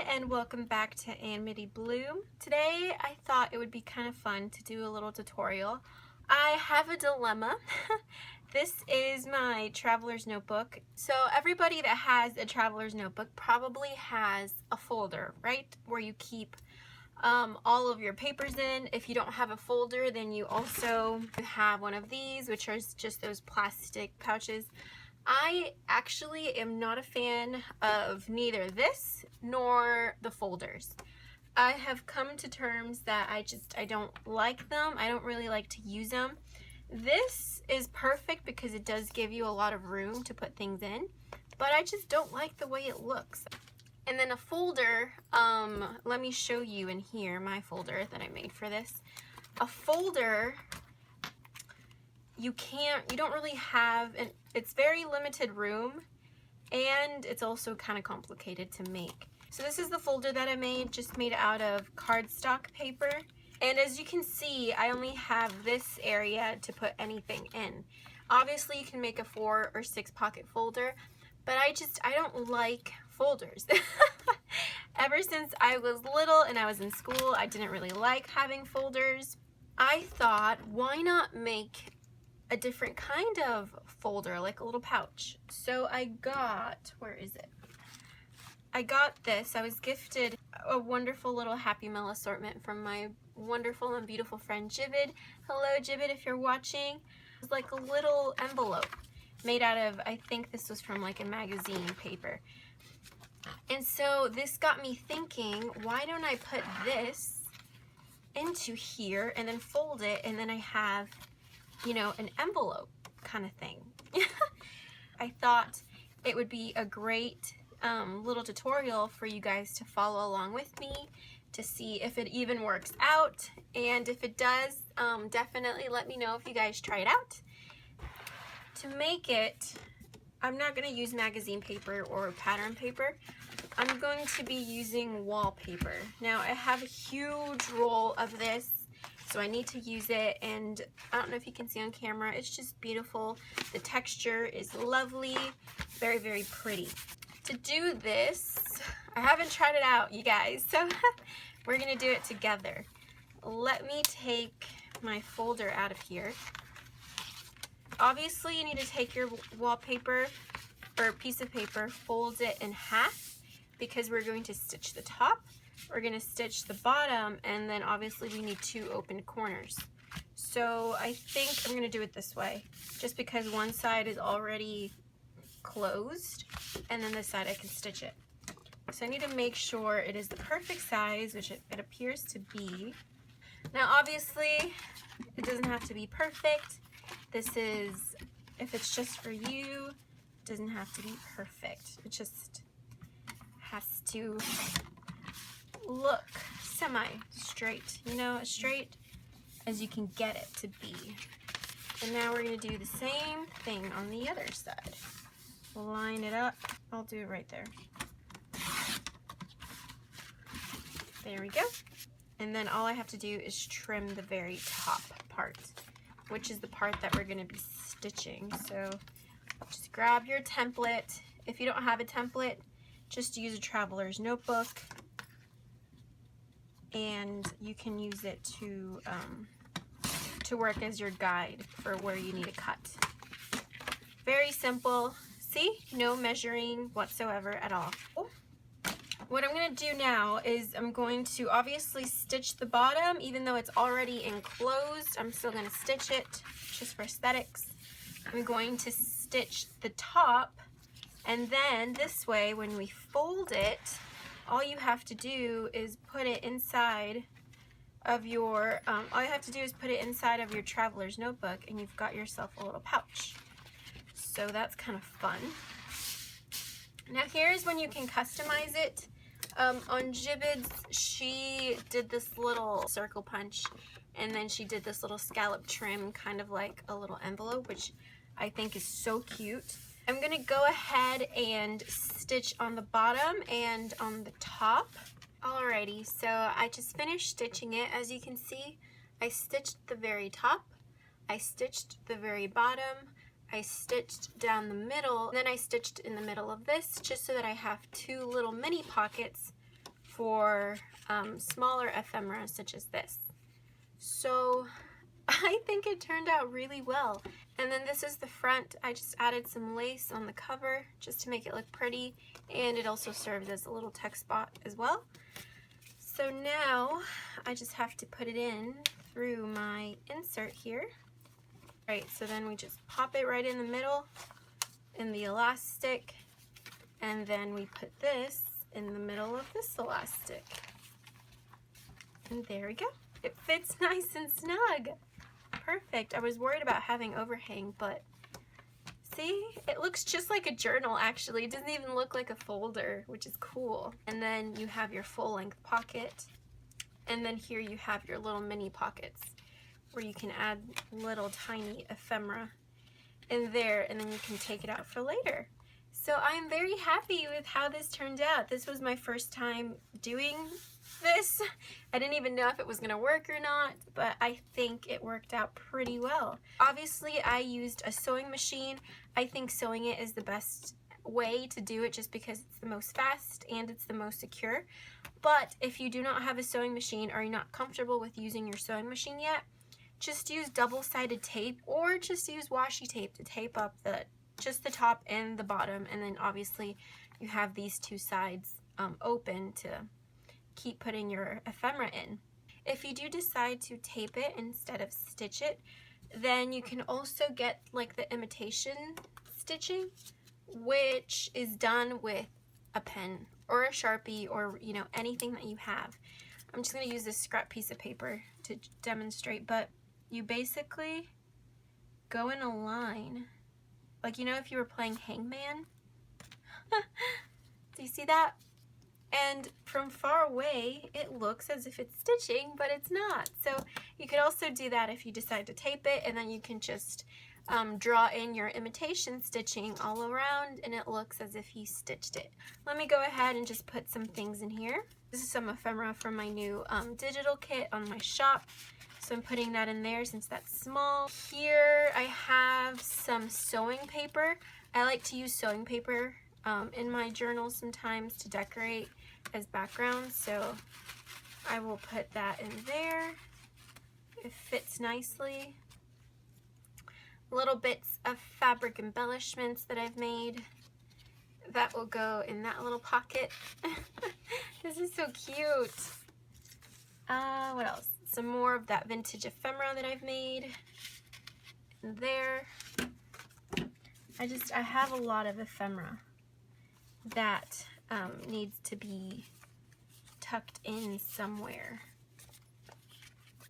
and welcome back to Amity Bloom. Today I thought it would be kind of fun to do a little tutorial. I have a dilemma. This is my traveler's notebook. So everybody that has a traveler's notebook probably has a folder, right? Where you keep all of your papers in. If you don't have a folder, then you also have one of these, which are just those plastic pouches. I actually am not a fan of neither this nor the folders. I have come to terms that I don't like them. I don't really like to use them. This is perfect because it does give you a lot of room to put things in, but I just don't like the way it looks. And then a folder, let me show you in here my folder that I made for this. A folder, you don't really have, it's very limited room, and it's also kind of complicated to make. So this is the folder that I made, just made out of cardstock paper. And as you can see, I only have this area to put anything in. Obviously you can make a 4 or 6 pocket folder, but I don't like folders. Ever since I was little and I was in school, I didn't really like having folders. I thought, why not make a different kind of folder, like a little pouch? So I got, where is it? I got this. I was gifted a wonderful little Happy Meal assortment from my wonderful and beautiful friend Jibbid. Hello Jibbid, if you're watching. It was like a little envelope made out of, I think this was from like a magazine paper. And so this got me thinking, why don't I put this into here and then fold it, and then I have, you know, an envelope kind of thing. I thought it would be a great little tutorial for you guys to follow along with me to see if it even works out, and if it does, definitely let me know if you guys try it out. To make it, I'm not going to use magazine paper or pattern paper. I'm going to be using wallpaper. Now I have a huge roll of this, so I need to use it, and I don't know if you can see on camera, it's just beautiful. The texture is lovely, very, very pretty. To do this, I haven't tried it out, you guys, so we're gonna do it together. Let me take my folder out of here. Obviously, you need to take your wallpaper or piece of paper, fold it in half, because we're going to stitch the top, we're going to stitch the bottom, and then obviously we need 2 open corners. So I think I'm going to do it this way, just because one side is already closed, and then this side I can stitch it. So I need to make sure it is the perfect size, which it appears to be. Now obviously it doesn't have to be perfect. This is, if it's just for you, it doesn't have to be perfect. It just has to look semi-straight, you know, as straight as you can get it to be. And now we're going to do the same thing on the other side. Line it up. I'll do it right there. There we go. And then all I have to do is trim the very top part, which is the part that we're going to be stitching. So just grab your template. If you don't have a template, just use a traveler's notebook, and you can use it to work as your guide for where you need to cut. Very simple. See, no measuring whatsoever at all. What I'm going to do now is I'm going to obviously stitch the bottom, even though it's already enclosed. I'm still going to stitch it just for aesthetics. I'm going to stitch the top, and then this way when we fold it, all you have to do is put it inside of your traveler's notebook, and you've got yourself a little pouch. So that's kind of fun. Now here's when you can customize it. On Jibbid's, she did this little circle punch, and then she did this little scallop trim, kind of like a little envelope, which I think is so cute. I'm going to go ahead and stitch on the bottom and on the top. Alrighty, so I just finished stitching it. As you can see, I stitched the very top, I stitched the very bottom, I stitched down the middle, and then I stitched in the middle of this just so that I have 2 little mini pockets for smaller ephemera such as this. So I think it turned out really well. And then this is the front. I just added some lace on the cover just to make it look pretty, and it also serves as a little text spot as well. So now I just have to put it in through my insert here. Right, so then we just pop it right in the middle in the elastic, and then we put this in the middle of this elastic. And there we go. It fits nice and snug. Perfect. I was worried about having overhang, but see, it looks just like a journal actually. It doesn't even look like a folder, which is cool. And then you have your full length pocket. And then here you have your little mini pockets where you can add little tiny ephemera in there, and then you can take it out for later. So I'm very happy with how this turned out. This was my first time doing this. I didn't even know if it was gonna work or not, but I think it worked out pretty well. Obviously, I used a sewing machine. I think sewing it is the best way to do it just because it's the most fast and it's the most secure. But if you do not have a sewing machine or you're not comfortable with using your sewing machine yet, just use double-sided tape or just use washi tape to tape up just the top and the bottom, and then obviously you have these two sides open to keep putting your ephemera in. If you do decide to tape it instead of stitch it, then you can also get like the imitation stitching, which is done with a pen or a Sharpie or anything that you have. I'm just going to use this scrap piece of paper to demonstrate, but you basically go in a line, like if you were playing hangman. Do you see that? And from far away, it looks as if it's stitching, but it's not. So you could also do that if you decide to tape it, and then you can just draw in your imitation stitching all around, and it looks as if you stitched it. Let me go ahead and just put some things in here. This is some ephemera from my new digital kit on my shop. So I'm putting that in there since that's small. Here I have some sewing paper. I like to use sewing paper in my journals sometimes to decorate as background, so I will put that in there. It fits nicely. Little bits of fabric embellishments that I've made, that will go in that little pocket. This is so cute. What else? Some more of that vintage ephemera that I've made in there. I have a lot of ephemera that needs to be tucked in somewhere.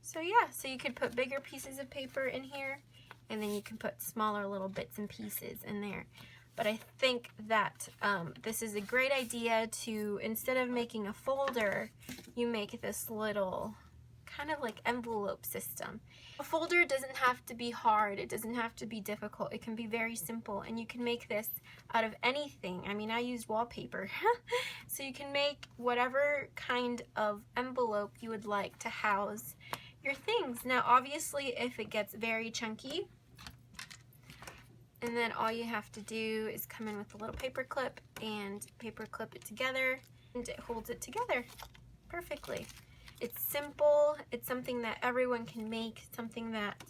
So yeah, so you could put bigger pieces of paper in here, and then you can put smaller little bits and pieces in there. But I think that this is a great idea to, instead of making a folder, you make this little kind of like envelope system. A folder doesn't have to be hard, it doesn't have to be difficult, it can be very simple, and you can make this out of anything. I mean, I used wallpaper. So you can make whatever kind of envelope you would like to house your things. Now obviously if it gets very chunky, and then all you have to do is come in with a little paper clip and paper clip it together, and it holds it together perfectly. It's simple, it's something that everyone can make, something that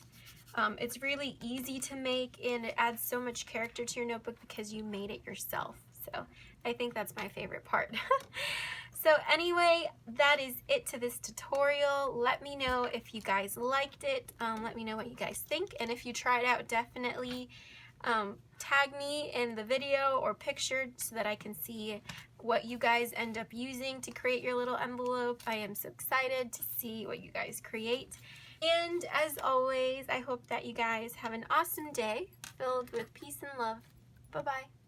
it's really easy to make, and it adds so much character to your notebook because you made it yourself. So I think that's my favorite part. So anyway, that is it to this tutorial. Let me know if you guys liked it. Let me know what you guys think, and if you try it out, definitely tag me in the video or picture so that I can see what you guys end up using to create your little envelope. I am so excited to see what you guys create. And as always, I hope that you guys have an awesome day filled with peace and love. Bye-bye.